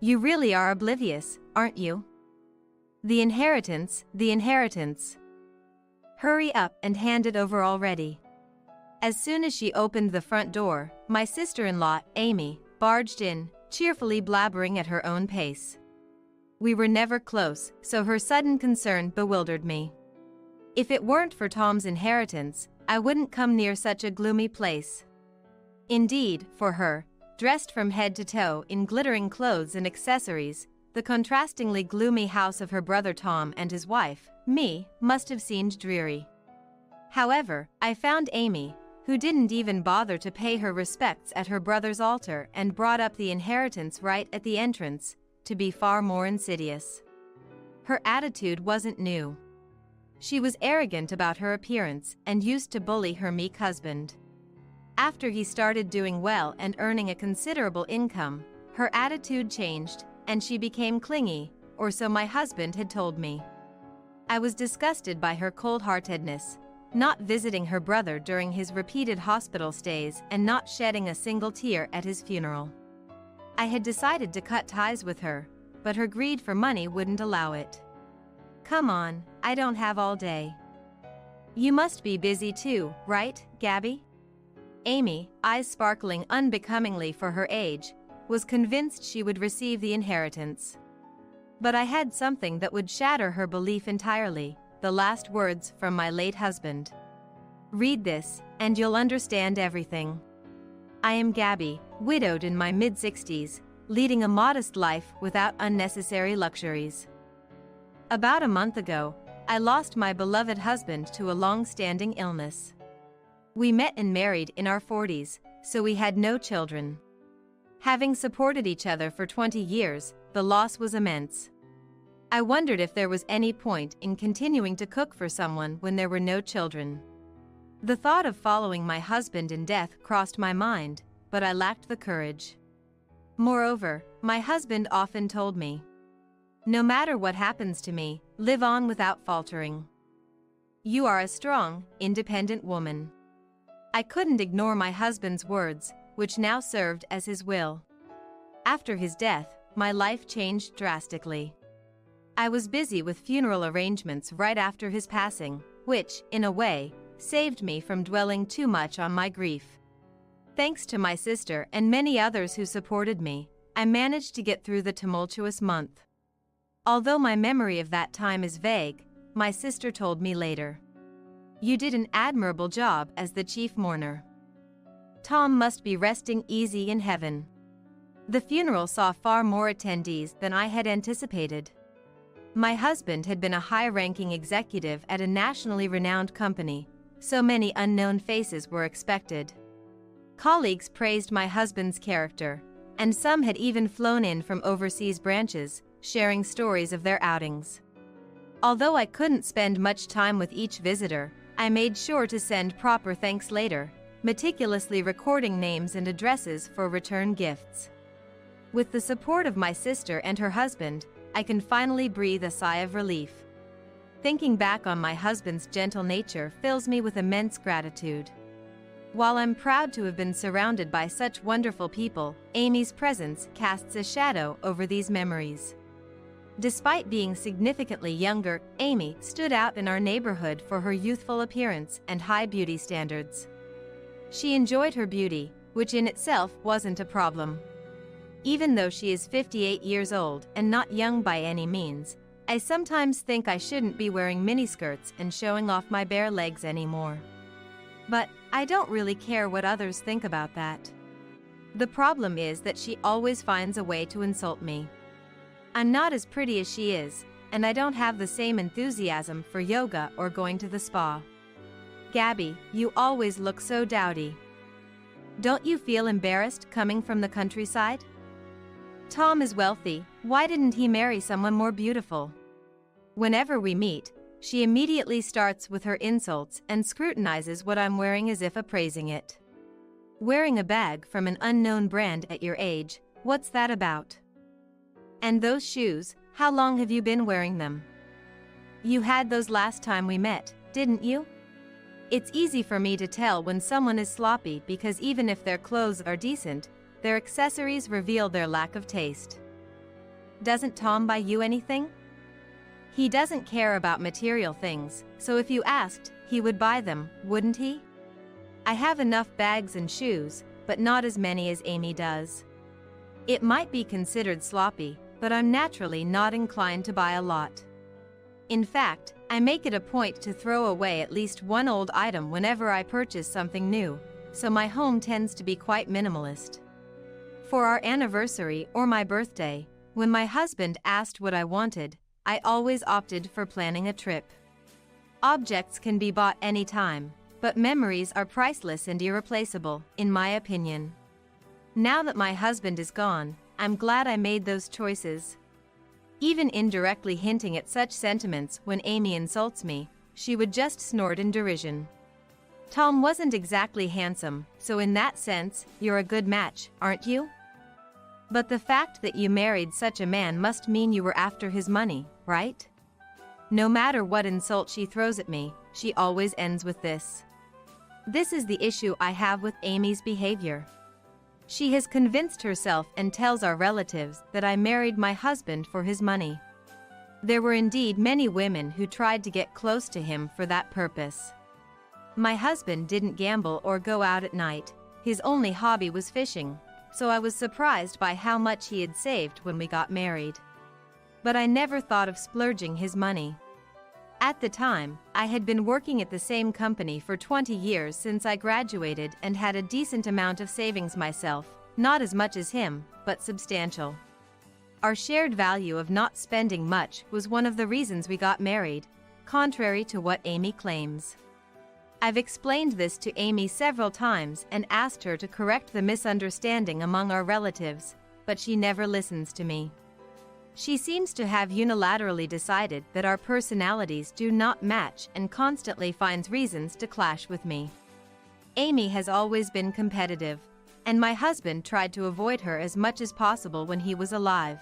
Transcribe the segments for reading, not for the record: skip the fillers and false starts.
You really are oblivious, aren't you? The inheritance, the inheritance. Hurry up and hand it over already. As soon as she opened the front door, my sister-in-law, Amy, barged in, cheerfully blabbering at her own pace. We were never close, so her sudden concern bewildered me. If it weren't for Tom's inheritance, I wouldn't come near such a gloomy place. Indeed, for her, dressed from head to toe in glittering clothes and accessories, the contrastingly gloomy house of her brother Tom and his wife, me, must have seemed dreary. However, I found Amy, who didn't even bother to pay her respects at her brother's altar and brought up the inheritance right at the entrance, to be far more insidious. Her attitude wasn't new. She was arrogant about her appearance and used to bully her meek husband. After he started doing well and earning a considerable income, her attitude changed, and she became clingy, or so my husband had told me. I was disgusted by her cold-heartedness, not visiting her brother during his repeated hospital stays and not shedding a single tear at his funeral. I had decided to cut ties with her, but her greed for money wouldn't allow it. Come on, I don't have all day. You must be busy too, right, Gabby? Amy, eyes sparkling unbecomingly for her age, was convinced she would receive the inheritance. But I had something that would shatter her belief entirely, the last words from my late husband. Read this, and you'll understand everything. I am Gabby, widowed in my mid-60s, leading a modest life without unnecessary luxuries. About a month ago, I lost my beloved husband to a long-standing illness. We met and married in our 40s, so we had no children. Having supported each other for 20 years, the loss was immense. I wondered if there was any point in continuing to cook for someone when there were no children. The thought of following my husband in death crossed my mind, but I lacked the courage. Moreover, my husband often told me, "No matter what happens to me, live on without faltering. You are a strong, independent woman." I couldn't ignore my husband's words, which now served as his will. After his death, my life changed drastically. I was busy with funeral arrangements right after his passing, which, in a way, saved me from dwelling too much on my grief. Thanks to my sister and many others who supported me, I managed to get through the tumultuous month. Although my memory of that time is vague, my sister told me later, "You did an admirable job as the chief mourner. Tom must be resting easy in heaven." The funeral saw far more attendees than I had anticipated. My husband had been a high-ranking executive at a nationally renowned company, so many unknown faces were expected. Colleagues praised my husband's character, and some had even flown in from overseas branches, sharing stories of their outings. Although I couldn't spend much time with each visitor, I made sure to send proper thanks later, meticulously recording names and addresses for return gifts. With the support of my sister and her husband, I can finally breathe a sigh of relief. Thinking back on my husband's gentle nature fills me with immense gratitude. While I'm proud to have been surrounded by such wonderful people, Amy's presence casts a shadow over these memories. Despite being significantly younger, Amy stood out in our neighborhood for her youthful appearance and high beauty standards. She enjoyed her beauty, which in itself wasn't a problem. Even though she is 58 years old and not young by any means, I sometimes think I shouldn't be wearing miniskirts and showing off my bare legs anymore. But I don't really care what others think about that. The problem is that she always finds a way to insult me. I'm not as pretty as she is, and I don't have the same enthusiasm for yoga or going to the spa. Gabby, you always look so dowdy. Don't you feel embarrassed coming from the countryside? Tom is wealthy, why didn't he marry someone more beautiful? Whenever we meet, she immediately starts with her insults and scrutinizes what I'm wearing as if appraising it. Wearing a bag from an unknown brand at your age, what's that about? And those shoes, how long have you been wearing them? You had those last time we met, didn't you? It's easy for me to tell when someone is sloppy because even if their clothes are decent, their accessories reveal their lack of taste. Doesn't Tom buy you anything? He doesn't care about material things, so if you asked, he would buy them, wouldn't he? I have enough bags and shoes, but not as many as Amy does. It might be considered sloppy, but I'm naturally not inclined to buy a lot. In fact, I make it a point to throw away at least one old item whenever I purchase something new, so my home tends to be quite minimalist. For our anniversary or my birthday, when my husband asked what I wanted, I always opted for planning a trip. Objects can be bought anytime, but memories are priceless and irreplaceable, in my opinion. Now that my husband is gone, I'm glad I made those choices. Even indirectly hinting at such sentiments when Amy insults me, she would just snort in derision. Tom wasn't exactly handsome, so in that sense, you're a good match, aren't you? But the fact that you married such a man must mean you were after his money, right? No matter what insult she throws at me, she always ends with this. This is the issue I have with Amy's behavior. She has convinced herself and tells our relatives that I married my husband for his money. There were indeed many women who tried to get close to him for that purpose. My husband didn't gamble or go out at night, his only hobby was fishing, so I was surprised by how much he had saved when we got married. But I never thought of splurging his money. At the time, I had been working at the same company for 20 years since I graduated and had a decent amount of savings myself, not as much as him, but substantial. Our shared value of not spending much was one of the reasons we got married, contrary to what Amy claims. I've explained this to Amy several times and asked her to correct the misunderstanding among our relatives, but she never listens to me. She seems to have unilaterally decided that our personalities do not match and constantly finds reasons to clash with me. Amy has always been competitive, and my husband tried to avoid her as much as possible when he was alive.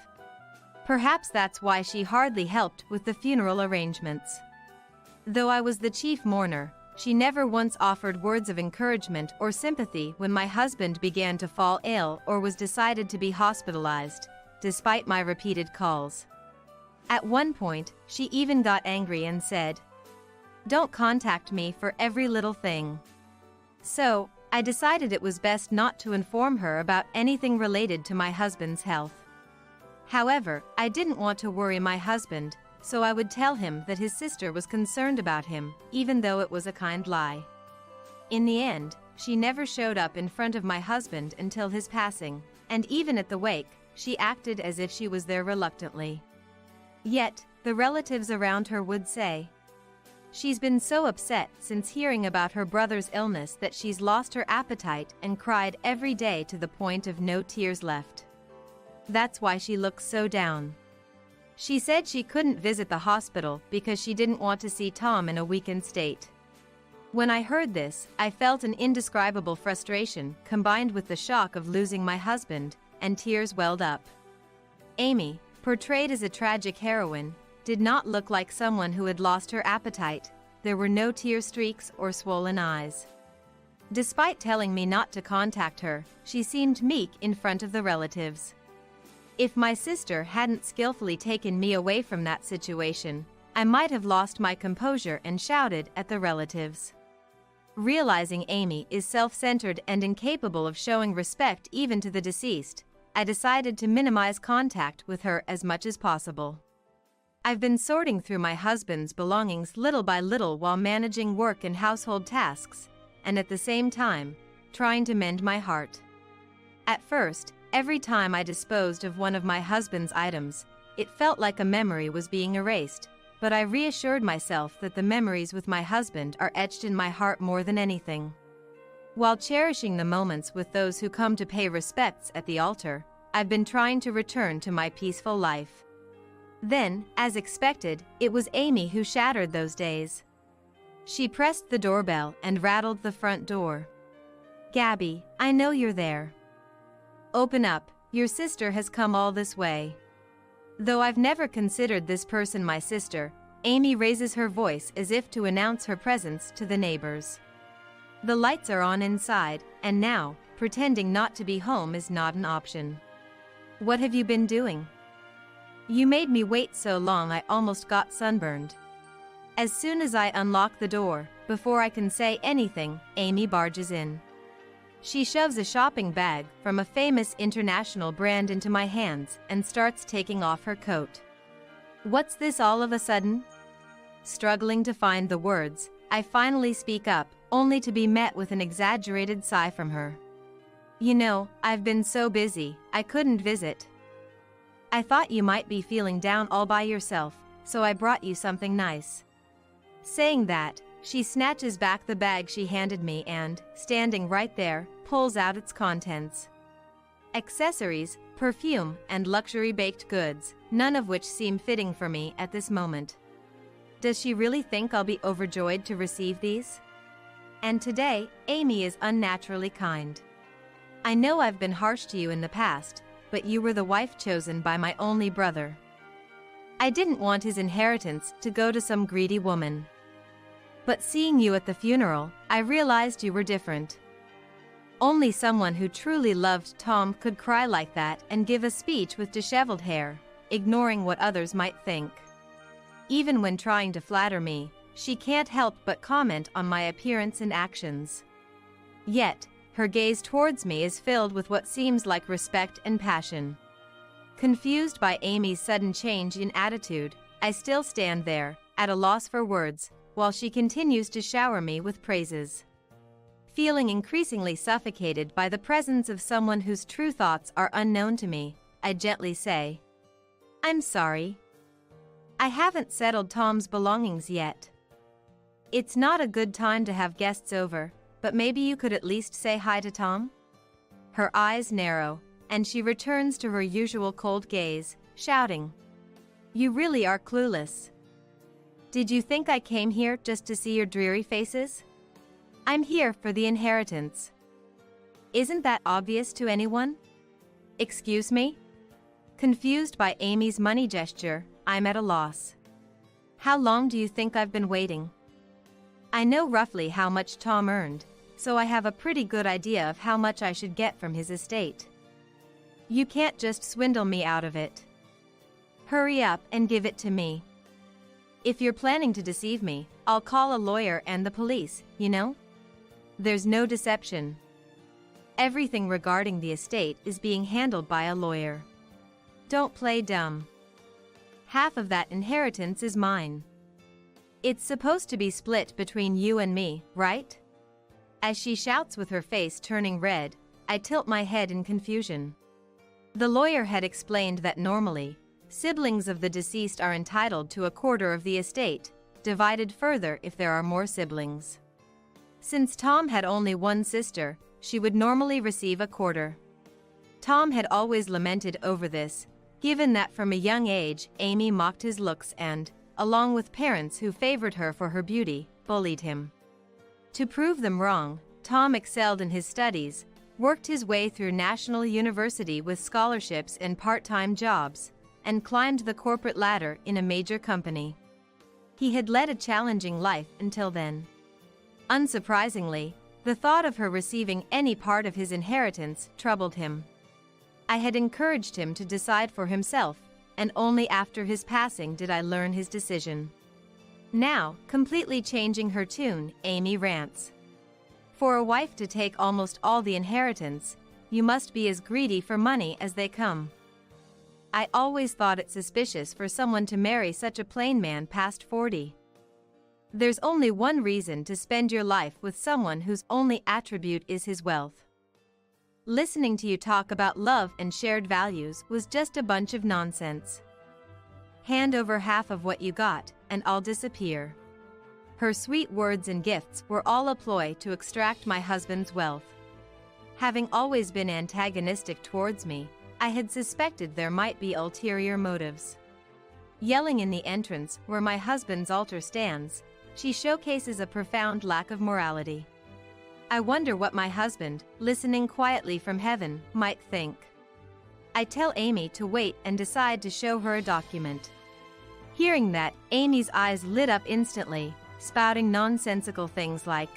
Perhaps that's why she hardly helped with the funeral arrangements. Though I was the chief mourner, she never once offered words of encouragement or sympathy when my husband began to fall ill or was decided to be hospitalized, despite my repeated calls. At one point, she even got angry and said, "Don't contact me for every little thing." So, I decided it was best not to inform her about anything related to my husband's health. However, I didn't want to worry my husband, so I would tell him that his sister was concerned about him, even though it was a kind lie. In the end, she never showed up in front of my husband until his passing, and even at the wake, she acted as if she was there reluctantly. Yet, the relatives around her would say, "She's been so upset since hearing about her brother's illness that she's lost her appetite and cried every day to the point of no tears left. That's why she looks so down." She said she couldn't visit the hospital because she didn't want to see Tom in a weakened state. When I heard this, I felt an indescribable frustration combined with the shock of losing my husband, and tears welled up. Amy, portrayed as a tragic heroine, did not look like someone who had lost her appetite. There were no tear streaks or swollen eyes. Despite telling me not to contact her, she seemed meek in front of the relatives. If my sister hadn't skillfully taken me away from that situation, I might have lost my composure and shouted at the relatives. Realizing Amy is self-centered and incapable of showing respect even to the deceased, I decided to minimize contact with her as much as possible. I've been sorting through my husband's belongings little by little while managing work and household tasks, and at the same time, trying to mend my heart. At first, every time I disposed of one of my husband's items, it felt like a memory was being erased, but I reassured myself that the memories with my husband are etched in my heart more than anything. While cherishing the moments with those who come to pay respects at the altar, I've been trying to return to my peaceful life. Then, as expected, it was Amy who shattered those days. She pressed the doorbell and rattled the front door. "Gabby, I know you're there. Open up, your sister has come all this way." Though I've never considered this person my sister, Amy raises her voice as if to announce her presence to the neighbors. The lights are on inside, and now, pretending not to be home is not an option. "What have you been doing?" You made me wait so long I almost got sunburned. As soon as I unlock the door, before I can say anything, Amy barges in. She shoves a shopping bag from a famous international brand into my hands and starts taking off her coat. What's this all of a sudden? Struggling to find the words, I finally speak up, only to be met with an exaggerated sigh from her. You know, I've been so busy, I couldn't visit. I thought you might be feeling down all by yourself, so I brought you something nice. Saying that, she snatches back the bag she handed me and, standing right there, pulls out its contents. Accessories, perfume, and luxury baked goods, none of which seem fitting for me at this moment. Does she really think I'll be overjoyed to receive these? And today, Amy is unnaturally kind. I know I've been harsh to you in the past, but you were the wife chosen by my only brother. I didn't want his inheritance to go to some greedy woman. But seeing you at the funeral, I realized you were different. Only someone who truly loved Tom could cry like that and give a speech with disheveled hair, ignoring what others might think. Even when trying to flatter me, she can't help but comment on my appearance and actions. Yet, her gaze towards me is filled with what seems like respect and passion. Confused by Amy's sudden change in attitude, I still stand there, at a loss for words, while she continues to shower me with praises. Feeling increasingly suffocated by the presence of someone whose true thoughts are unknown to me, I gently say, I'm sorry. I haven't settled Tom's belongings yet. It's not a good time to have guests over, but maybe you could at least say hi to Tom? Her eyes narrow, and she returns to her usual cold gaze, shouting, You really are clueless. Did you think I came here just to see your dreary faces? I'm here for the inheritance. Isn't that obvious to anyone? Excuse me? Confused by Amy's money gesture, I'm at a loss. How long do you think I've been waiting? I know roughly how much Tom earned, so I have a pretty good idea of how much I should get from his estate. You can't just swindle me out of it. Hurry up and give it to me. If you're planning to deceive me, I'll call a lawyer and the police, you know? There's no deception. Everything regarding the estate is being handled by a lawyer. Don't play dumb. Half of that inheritance is mine. It's supposed to be split between you and me, right? As she shouts with her face turning red, I tilt my head in confusion. The lawyer had explained that normally, siblings of the deceased are entitled to a quarter of the estate, divided further if there are more siblings. Since Tom had only one sister, she would normally receive a quarter. Tom had always lamented over this, given that from a young age Amy mocked his looks and, along with parents who favored her for her beauty, bullied him. To prove them wrong, Tom excelled in his studies, worked his way through National University with scholarships and part-time jobs, and climbed the corporate ladder in a major company. He had led a challenging life until then. Unsurprisingly, the thought of her receiving any part of his inheritance troubled him. I had encouraged him to decide for himself, and only after his passing did I learn his decision. Now, completely changing her tune, Amy rants. For a wife to take almost all the inheritance, you must be as greedy for money as they come. I always thought it suspicious for someone to marry such a plain man past 40. There's only one reason to spend your life with someone whose only attribute is his wealth. Listening to you talk about love and shared values was just a bunch of nonsense. Hand over half of what you got, and I'll disappear. Her sweet words and gifts were all a ploy to extract my husband's wealth. Having always been antagonistic towards me, I had suspected there might be ulterior motives. Yelling in the entrance where my husband's altar stands, she showcases a profound lack of morality. I wonder what my husband, listening quietly from heaven, might think. I tell Amy to wait and decide to show her a document. Hearing that, Amy's eyes lit up instantly, spouting nonsensical things like,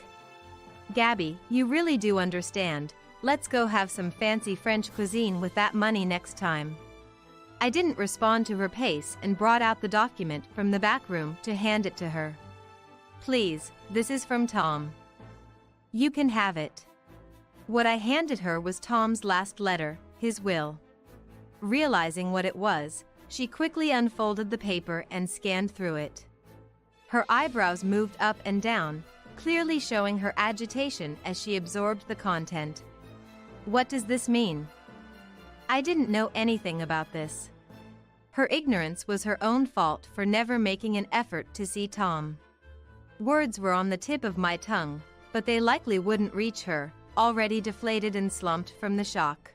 Gabby, you really do understand. Let's go have some fancy French cuisine with that money next time. I didn't respond to her pace and brought out the document from the back room to hand it to her. "Please, this is from Tom. You can have it." What I handed her was Tom's last letter, his will. Realizing what it was, she quickly unfolded the paper and scanned through it. Her eyebrows moved up and down, clearly showing her agitation as she absorbed the content. "What does this mean?" I didn't know anything about this. Her ignorance was her own fault for never making an effort to see Tom. Words were on the tip of my tongue, but they likely wouldn't reach her, already deflated and slumped from the shock.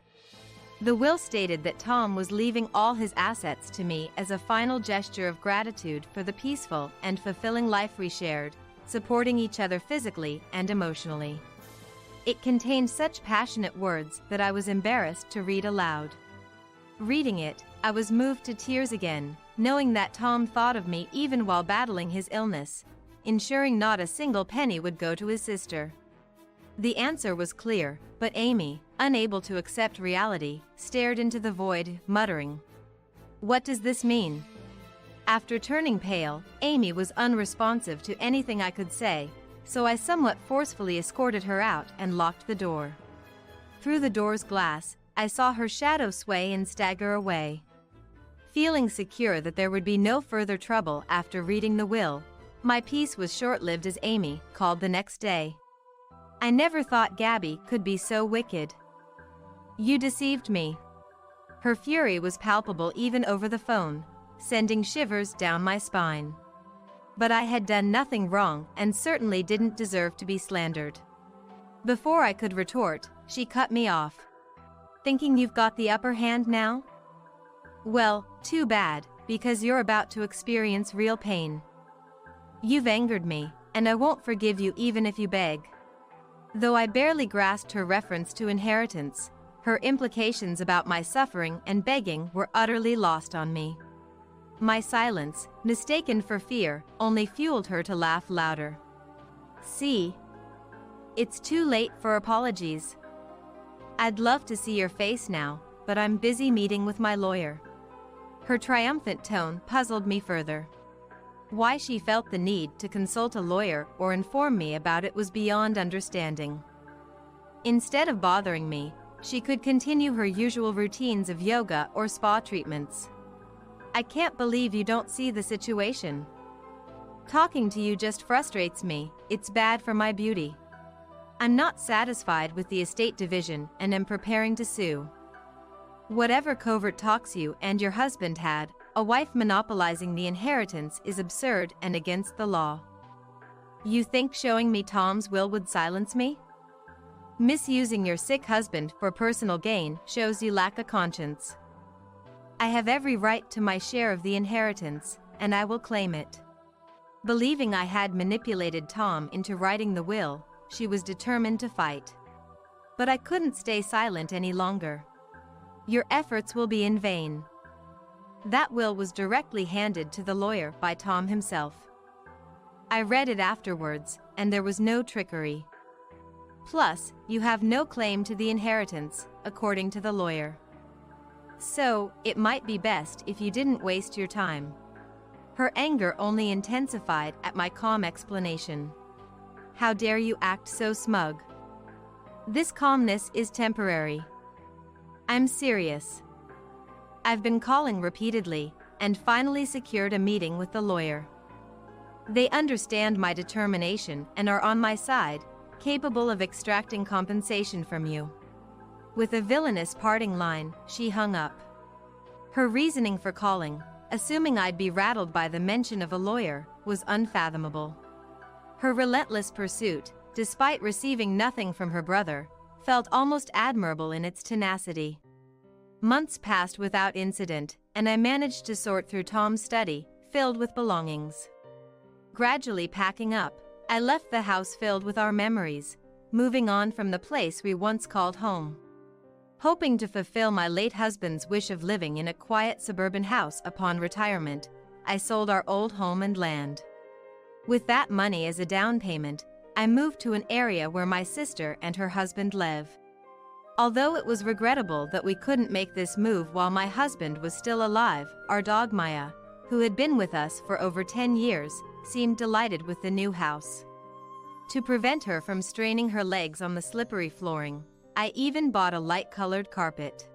The will stated that Tom was leaving all his assets to me as a final gesture of gratitude for the peaceful and fulfilling life we shared, supporting each other physically and emotionally. It contained such passionate words that I was embarrassed to read aloud. Reading it, I was moved to tears again, knowing that Tom thought of me even while battling his illness, ensuring not a single penny would go to his sister. The answer was clear, but Amy, unable to accept reality, stared into the void, muttering, "What does this mean?" After turning pale, Amy was unresponsive to anything I could say, so I somewhat forcefully escorted her out and locked the door. Through the door's glass, I saw her shadow sway and stagger away. Feeling secure that there would be no further trouble after reading the will, my peace was short-lived as Amy called the next day. "I never thought Gabby could be so wicked. You deceived me." Her fury was palpable even over the phone, sending shivers down my spine. But I had done nothing wrong and certainly didn't deserve to be slandered. Before I could retort, she cut me off. "Thinking you've got the upper hand now? Well, too bad, because you're about to experience real pain. You've angered me, and I won't forgive you even if you beg." Though I barely grasped her reference to inheritance, her implications about my suffering and begging were utterly lost on me. My silence, mistaken for fear, only fueled her to laugh louder. "See? It's too late for apologies. I'd love to see your face now, but I'm busy meeting with my lawyer." Her triumphant tone puzzled me further. Why she felt the need to consult a lawyer or inform me about it was beyond understanding. Instead of bothering me, she could continue her usual routines of yoga or spa treatments. "I can't believe you don't see the situation. Talking to you just frustrates me, it's bad for my beauty. I'm not satisfied with the estate division and am preparing to sue. Whatever covert talks you and your husband had, a wife monopolizing the inheritance is absurd and against the law. You think showing me Tom's will would silence me? Misusing your sick husband for personal gain shows you lack a conscience. I have every right to my share of the inheritance, and I will claim it." Believing I had manipulated Tom into writing the will, she was determined to fight. But I couldn't stay silent any longer. "Your efforts will be in vain." That will was directly handed to the lawyer by Tom himself. I read it afterwards, and there was no trickery. Plus, you have no claim to the inheritance, according to the lawyer. So, it might be best if you didn't waste your time. Her anger only intensified at my calm explanation. "How dare you act so smug? This calmness is temporary. I'm serious. I've been calling repeatedly, and finally secured a meeting with the lawyer. They understand my determination and are on my side, capable of extracting compensation from you." With a villainous parting line, she hung up. Her reasoning for calling, assuming I'd be rattled by the mention of a lawyer, was unfathomable. Her relentless pursuit, despite receiving nothing from her brother, felt almost admirable in its tenacity. Months passed without incident, and I managed to sort through Tom's study, filled with belongings. Gradually packing up, I left the house filled with our memories, moving on from the place we once called home. Hoping to fulfill my late husband's wish of living in a quiet suburban house upon retirement, I sold our old home and land. With that money as a down payment, I moved to an area where my sister and her husband live. Although it was regrettable that we couldn't make this move while my husband was still alive, our dog Maya, who had been with us for over 10 years, seemed delighted with the new house. To prevent her from straining her legs on the slippery flooring, I even bought a light-colored carpet.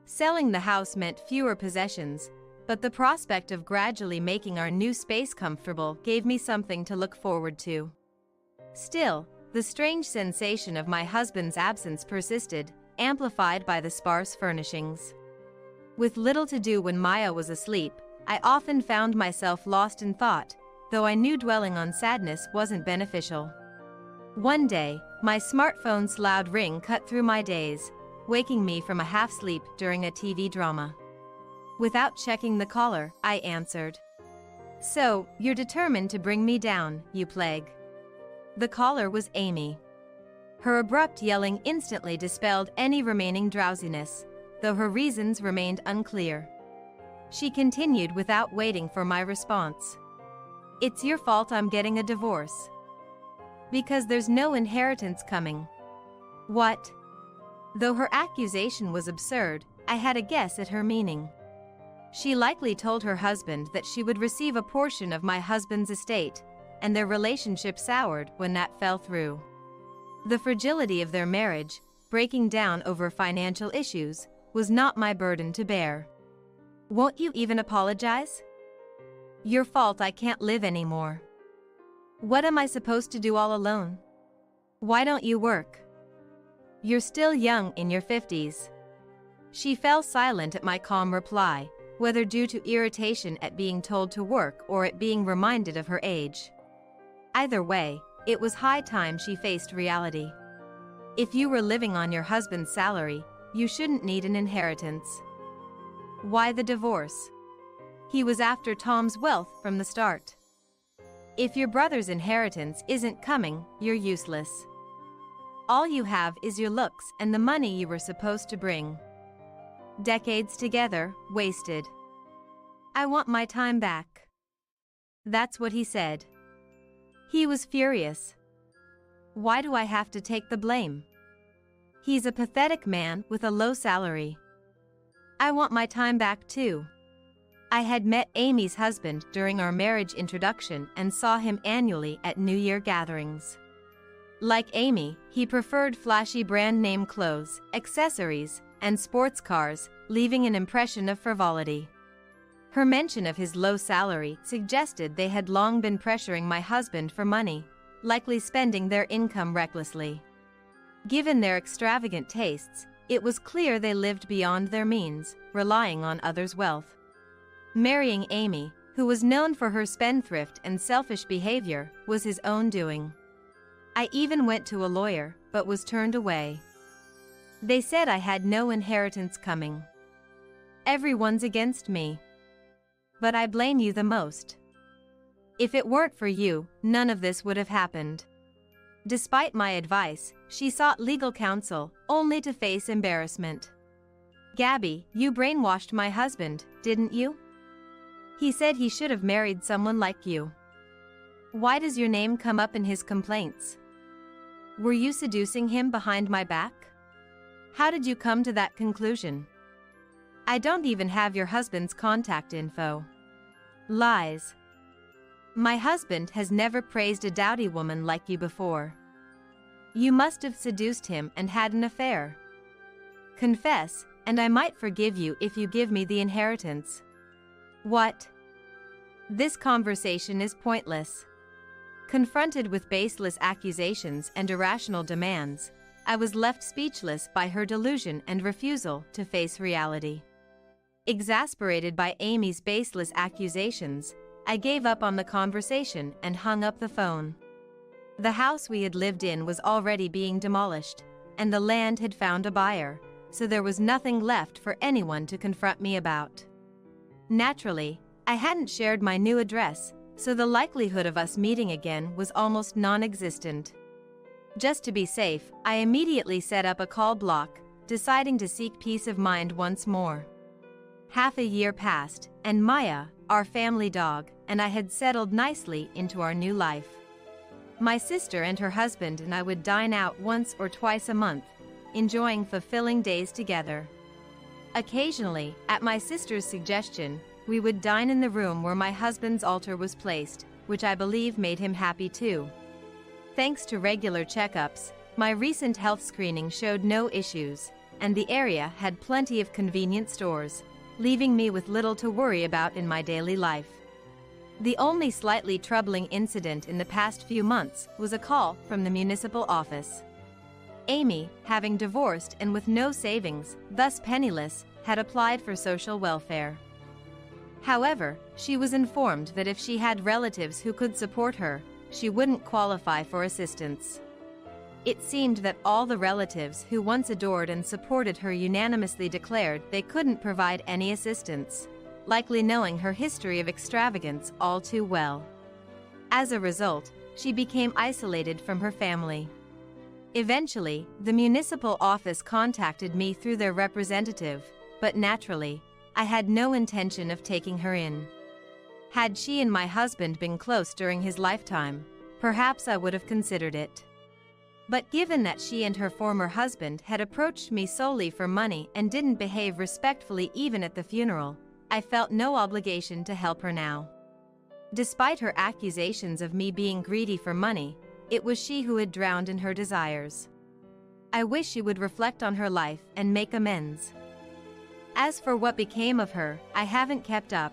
Selling the house meant fewer possessions, but the prospect of gradually making our new space comfortable gave me something to look forward to. Still, the strange sensation of my husband's absence persisted, amplified by the sparse furnishings. With little to do when Maya was asleep, I often found myself lost in thought, though I knew dwelling on sadness wasn't beneficial. One day, my smartphone's loud ring cut through my daze, waking me from a half-sleep during a TV drama. Without checking the caller, I answered. "So, you're determined to bring me down, you plague." The caller was Amy. Her abrupt yelling instantly dispelled any remaining drowsiness, though her reasons remained unclear. She continued without waiting for my response. "It's your fault I'm getting a divorce. Because there's no inheritance coming." What? Though her accusation was absurd, I had a guess at her meaning. She likely told her husband that she would receive a portion of my husband's estate, and their relationship soured when that fell through. The fragility of their marriage, breaking down over financial issues, was not my burden to bear. "Won't you even apologize?" "Your fault I can't live anymore." "What am I supposed to do all alone?" "Why don't you work? You're still young in your 50s. She fell silent at my calm reply, whether due to irritation at being told to work or at being reminded of her age. Either way, it was high time she faced reality. If you were living on your husband's salary, you shouldn't need an inheritance. Why the divorce? He was after Tom's wealth from the start. If your brother's inheritance isn't coming, you're useless. All you have is your looks and the money you were supposed to bring. Decades together, wasted. I want my time back." That's what he said. He was furious. Why do I have to take the blame? He's a pathetic man with a low salary. I want my time back too. I had met Amy's husband during our marriage introduction and saw him annually at New Year gatherings. Like Amy, he preferred flashy brand name clothes, accessories, and sports cars, leaving an impression of frivolity. Her mention of his low salary suggested they had long been pressuring my husband for money, likely spending their income recklessly. Given their extravagant tastes, it was clear they lived beyond their means, relying on others' wealth. Marrying Amy, who was known for her spendthrift and selfish behavior, was his own doing. I even went to a lawyer, but was turned away. They said I had no inheritance coming. Everyone's against me. But I blame you the most. If it weren't for you, none of this would have happened. Despite my advice, she sought legal counsel, only to face embarrassment. "Gabby, you brainwashed my husband, didn't you? He said he should have married someone like you. Why does your name come up in his complaints? Were you seducing him behind my back? How did you come to that conclusion? I don't even have your husband's contact info." Lies. My husband has never praised a dowdy woman like you before. You must have seduced him and had an affair. Confess, and I might forgive you if you give me the inheritance. What? This conversation is pointless. Confronted with baseless accusations and irrational demands, I was left speechless by her delusion and refusal to face reality. Exasperated by Amy's baseless accusations, I gave up on the conversation and hung up the phone. The house we had lived in was already being demolished, and the land had found a buyer, so there was nothing left for anyone to confront me about. Naturally, I hadn't shared my new address, so the likelihood of us meeting again was almost non-existent. Just to be safe, I immediately set up a call block, deciding to seek peace of mind once more. Half a year passed, and Maya, our family dog, and I had settled nicely into our new life. My sister and her husband and I would dine out once or twice a month, enjoying fulfilling days together. Occasionally, at my sister's suggestion, we would dine in the room where my husband's altar was placed, which I believe made him happy too. Thanks to regular checkups, my recent health screening showed no issues, and the area had plenty of convenient stores, leaving me with little to worry about in my daily life. The only slightly troubling incident in the past few months was a call from the municipal office. Amy, having divorced and with no savings, thus penniless, had applied for social welfare. However, she was informed that if she had relatives who could support her, she wouldn't qualify for assistance. It seemed that all the relatives who once adored and supported her unanimously declared they couldn't provide any assistance, likely knowing her history of extravagance all too well. As a result, she became isolated from her family. Eventually, the municipal office contacted me through their representative, but naturally, I had no intention of taking her in. Had she and my husband been close during his lifetime, perhaps I would have considered it. But given that she and her former husband had approached me solely for money and didn't behave respectfully even at the funeral, I felt no obligation to help her now. Despite her accusations of me being greedy for money, it was she who had drowned in her desires. I wish she would reflect on her life and make amends. As for what became of her, I haven't kept up.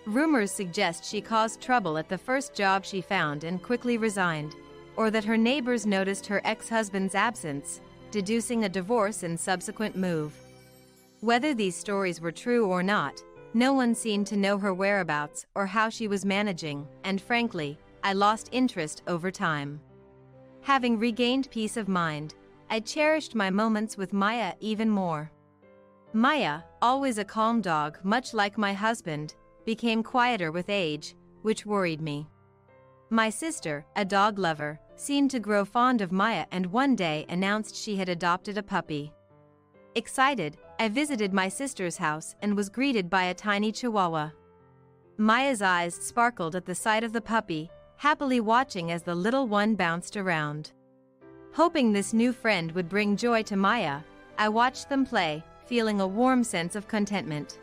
Rumors suggest she caused trouble at the first job she found and quickly resigned, or that her neighbors noticed her ex-husband's absence, deducing a divorce and subsequent move. Whether these stories were true or not, no one seemed to know her whereabouts or how she was managing, and frankly, I lost interest over time. Having regained peace of mind, I cherished my moments with Maya even more. Maya, always a calm dog much like my husband, became quieter with age, which worried me. My sister, a dog lover, seemed to grow fond of Maya and one day announced she had adopted a puppy. Excited, I visited my sister's house and was greeted by a tiny chihuahua. Maya's eyes sparkled at the sight of the puppy, happily watching as the little one bounced around. Hoping this new friend would bring joy to Maya, I watched them play, feeling a warm sense of contentment.